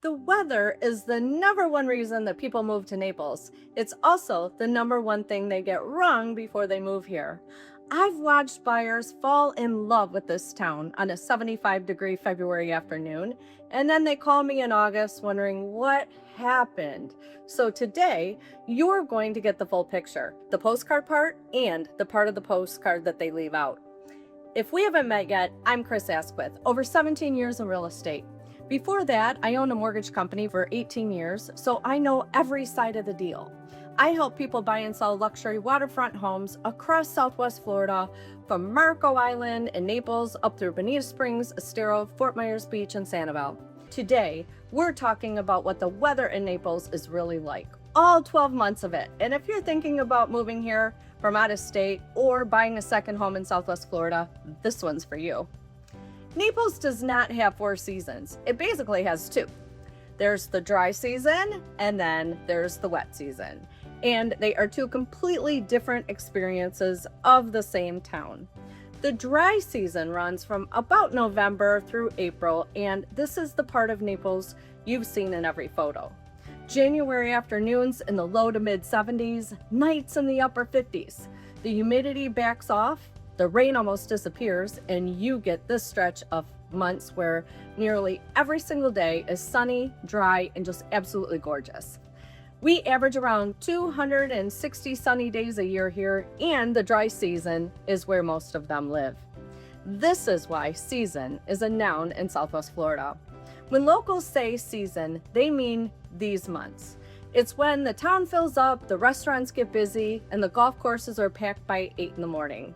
The weather is the number one reason that people move to Naples. It's also the number one thing they get wrong before they move here. I've watched buyers fall in love with this town on a 75-degree February afternoon, and then they call me in August wondering what happened. So today, you're going to get the full picture, the postcard part and the part of the postcard that they leave out. If we haven't met yet, I'm Chris Asquith, over 17 years in real estate. Before that, I owned a mortgage company for 18 years, so I know every side of the deal. I help people buy and sell luxury waterfront homes across Southwest Florida, from Marco Island and Naples up through Bonita Springs, Estero, Fort Myers Beach, and Sanibel. Today, we're talking about what the weather in Naples is really like, all 12 months of it. And if you're thinking about moving here from out of state or buying a second home in Southwest Florida, this one's for you. Naples does not have 4 seasons. It basically has 2. There's the dry season and then there's the wet season. And they are 2 completely different experiences of the same town. The dry season runs from about November through April, and this is the part of Naples you've seen in every photo. January afternoons in the low to mid 70s, nights in the upper 50s. The humidity backs off, the rain almost disappears, and you get this stretch of months where nearly every single day is sunny, dry, and just absolutely gorgeous. We average around 260 sunny days a year here, and the dry season is where most of them live. This is why season is a noun in Southwest Florida. When locals say season, they mean these months. It's when the town fills up, the restaurants get busy, and the golf courses are packed by 8 in the morning.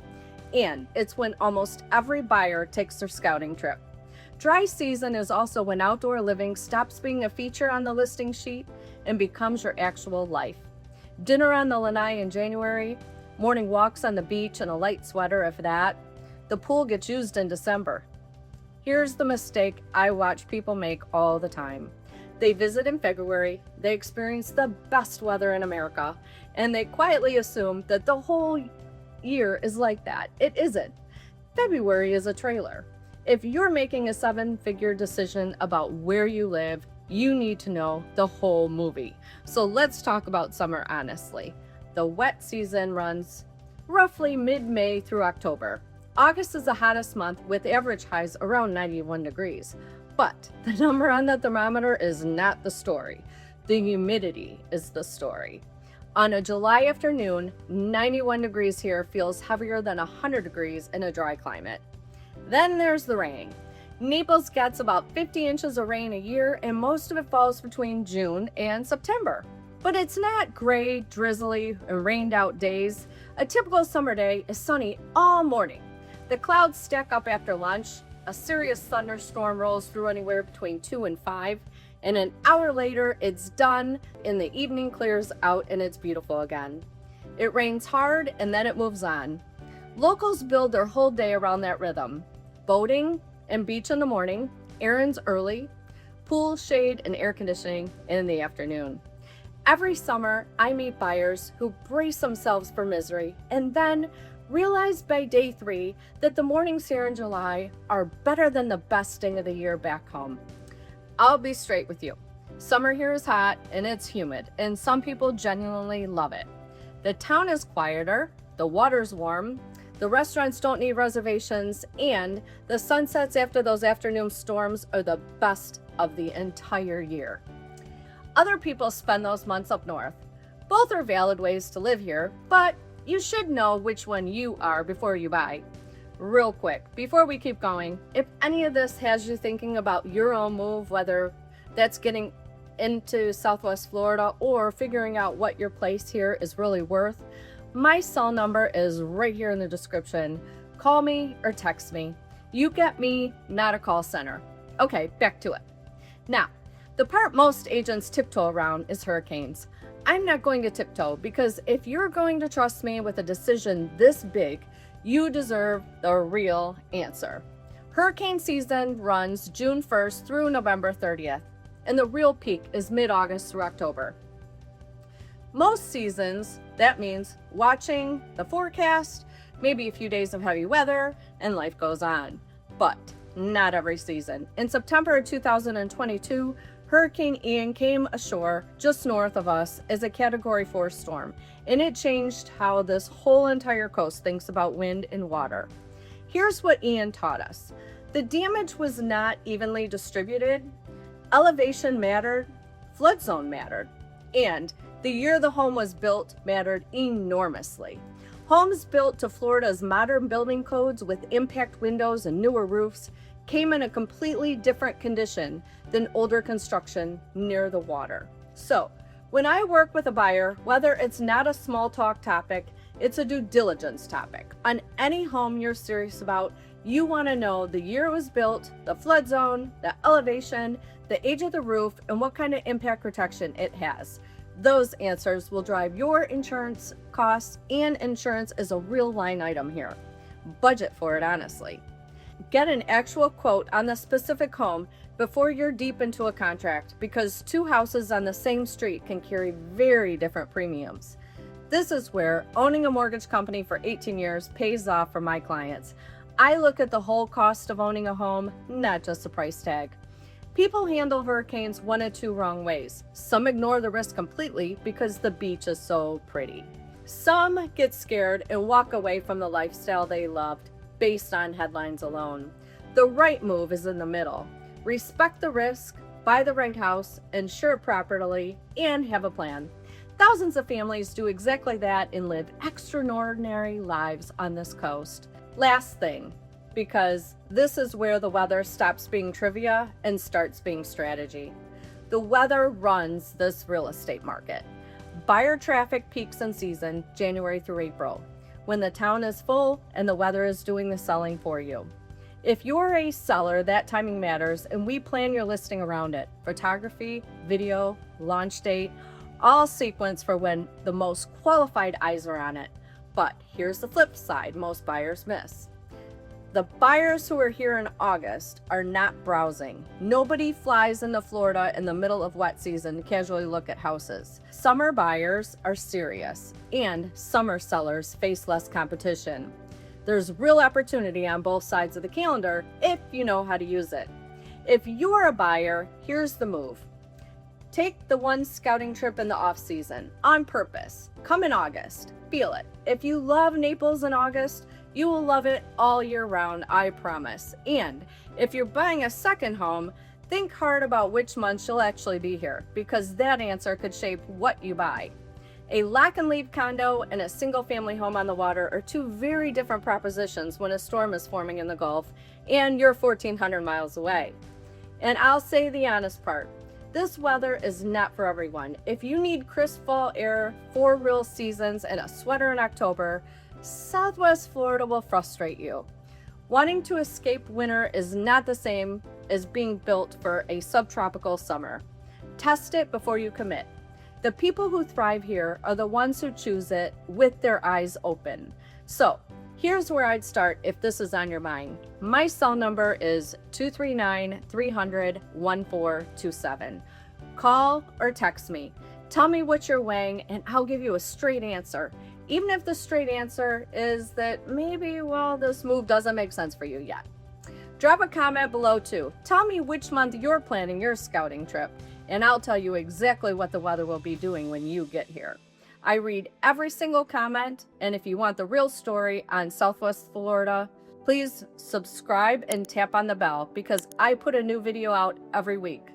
And it's when almost every buyer takes their scouting trip. Dry season is also when outdoor living stops being a feature on the listing sheet and becomes your actual life. Dinner on the lanai in January, morning walks on the beach in a light sweater if that. The pool gets used in December. Here's the mistake I watch people make all the time. They visit in February, they experience the best weather in America, and they quietly assume that the whole year is like that. It isn't. February is a trailer. If you're making a 7-figure decision about where you live, you need to know the whole movie. So let's talk about summer honestly. The wet season runs roughly mid-May through October. August is the hottest month with average highs around 91 degrees. But the number on the thermometer is not the story. The humidity is the story. On a July afternoon, 91 degrees here feels heavier than 100 degrees in a dry climate. Then there's the rain. Naples gets about 50 inches of rain a year, and most of it falls between June and September. But it's not gray, drizzly, and rained out days. A typical summer day is sunny all morning. The clouds stack up after lunch. A serious thunderstorm rolls through anywhere between 2 and 5. And an hour later, it's done, and the evening clears out, and it's beautiful again. It rains hard, and then it moves on. Locals build their whole day around that rhythm. Boating and beach in the morning, errands early, pool, shade, and air conditioning in the afternoon. Every summer, I meet buyers who brace themselves for misery and then realize by day 3 that the mornings here in July are better than the best day of the year back home. I'll be straight with you. Summer here is hot and it's humid, and some people genuinely love it. The town is quieter, the water's warm, the restaurants don't need reservations, and the sunsets after those afternoon storms are the best of the entire year. Other people spend those months up north. Both are valid ways to live here, but you should know which one you are before you buy. Real quick, before we keep going, if any of this has you thinking about your own move, whether that's getting into Southwest Florida or figuring out what your place here is really worth, my cell number is right here in the description. Call me or text me. You get me, not a call center. Okay, back to it. Now, the part most agents tiptoe around is hurricanes. I'm not going to tiptoe because if you're going to trust me with a decision this big, you deserve the real answer. Hurricane season runs June 1st through November 30th, and the real peak is mid-August through October. Most seasons, that means watching the forecast, maybe a few days of heavy weather, and life goes on. But not every season. In September of 2022, Hurricane Ian came ashore just north of us as a Category 4 storm, and it changed how this whole entire coast thinks about wind and water. Here's what Ian taught us. The damage was not evenly distributed. Elevation mattered, flood zone mattered, and the year the home was built mattered enormously. Homes built to Florida's modern building codes with impact windows and newer roofs came in a completely different condition than older construction near the water. So, when I work with a buyer, whether it's not a small talk topic, it's a due diligence topic. On any home you're serious about, you want to know the year it was built, the flood zone, the elevation, the age of the roof, and what kind of impact protection it has. Those answers will drive your insurance costs, and insurance is a real line item here. Budget for it, honestly. Get an actual quote on the specific home before you're deep into a contract, because two houses on the same street can carry very different premiums. This is where owning a mortgage company for 18 years pays off for my clients. I look at the whole cost of owning a home, not just the price tag. People handle hurricanes one of two wrong ways. Some ignore the risk completely because the beach is so pretty. Some get scared and walk away from the lifestyle they loved based on headlines alone. The right move is in the middle. Respect the risk, buy the right house, insure it properly, and have a plan. Thousands of families do exactly that and live extraordinary lives on this coast. Last thing, because this is where the weather stops being trivia and starts being strategy. The weather runs this real estate market. Buyer traffic peaks in season January through April, when the town is full and the weather is doing the selling for you. If you're a seller, that timing matters, and we plan your listing around it. Photography, video, launch date, all sequence for when the most qualified eyes are on it. But here's the flip side most buyers miss. The buyers who are here in August are not browsing. Nobody flies into Florida in the middle of wet season to casually look at houses. Summer buyers are serious, and summer sellers face less competition. There's real opportunity on both sides of the calendar if you know how to use it. If you're a buyer, here's the move. Take the one scouting trip in the off season on purpose. Come in August. Feel it. If you love Naples in August, you will love it all year round, I promise. And if you're buying a second home, think hard about which months you'll actually be here, because that answer could shape what you buy. A lock and leave condo and a single family home on the water are two very different propositions when a storm is forming in the Gulf and you're 1,400 miles away. And I'll say the honest part. This weather is not for everyone. If you need crisp fall air, 4 real seasons, and a sweater in October, Southwest Florida will frustrate you. Wanting to escape winter is not the same as being built for a subtropical summer. Test it before you commit. The people who thrive here are the ones who choose it with their eyes open. So, here's where I'd start if this is on your mind. My cell number is 239-300-1427. Call or text me. Tell me what you're weighing and I'll give you a straight answer. Even if the straight answer is that maybe, this move doesn't make sense for you yet. Drop a comment below too. Tell me which month you're planning your scouting trip, and I'll tell you exactly what the weather will be doing when you get here. I read every single comment, and if you want the real story on Southwest Florida, please subscribe and tap on the bell because I put a new video out every week.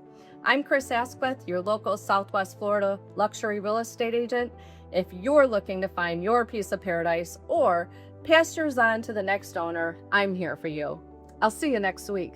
I'm Chris Asquith, your local Southwest Florida luxury real estate agent. If you're looking to find your piece of paradise or pass yours on to the next owner, I'm here for you. I'll see you next week.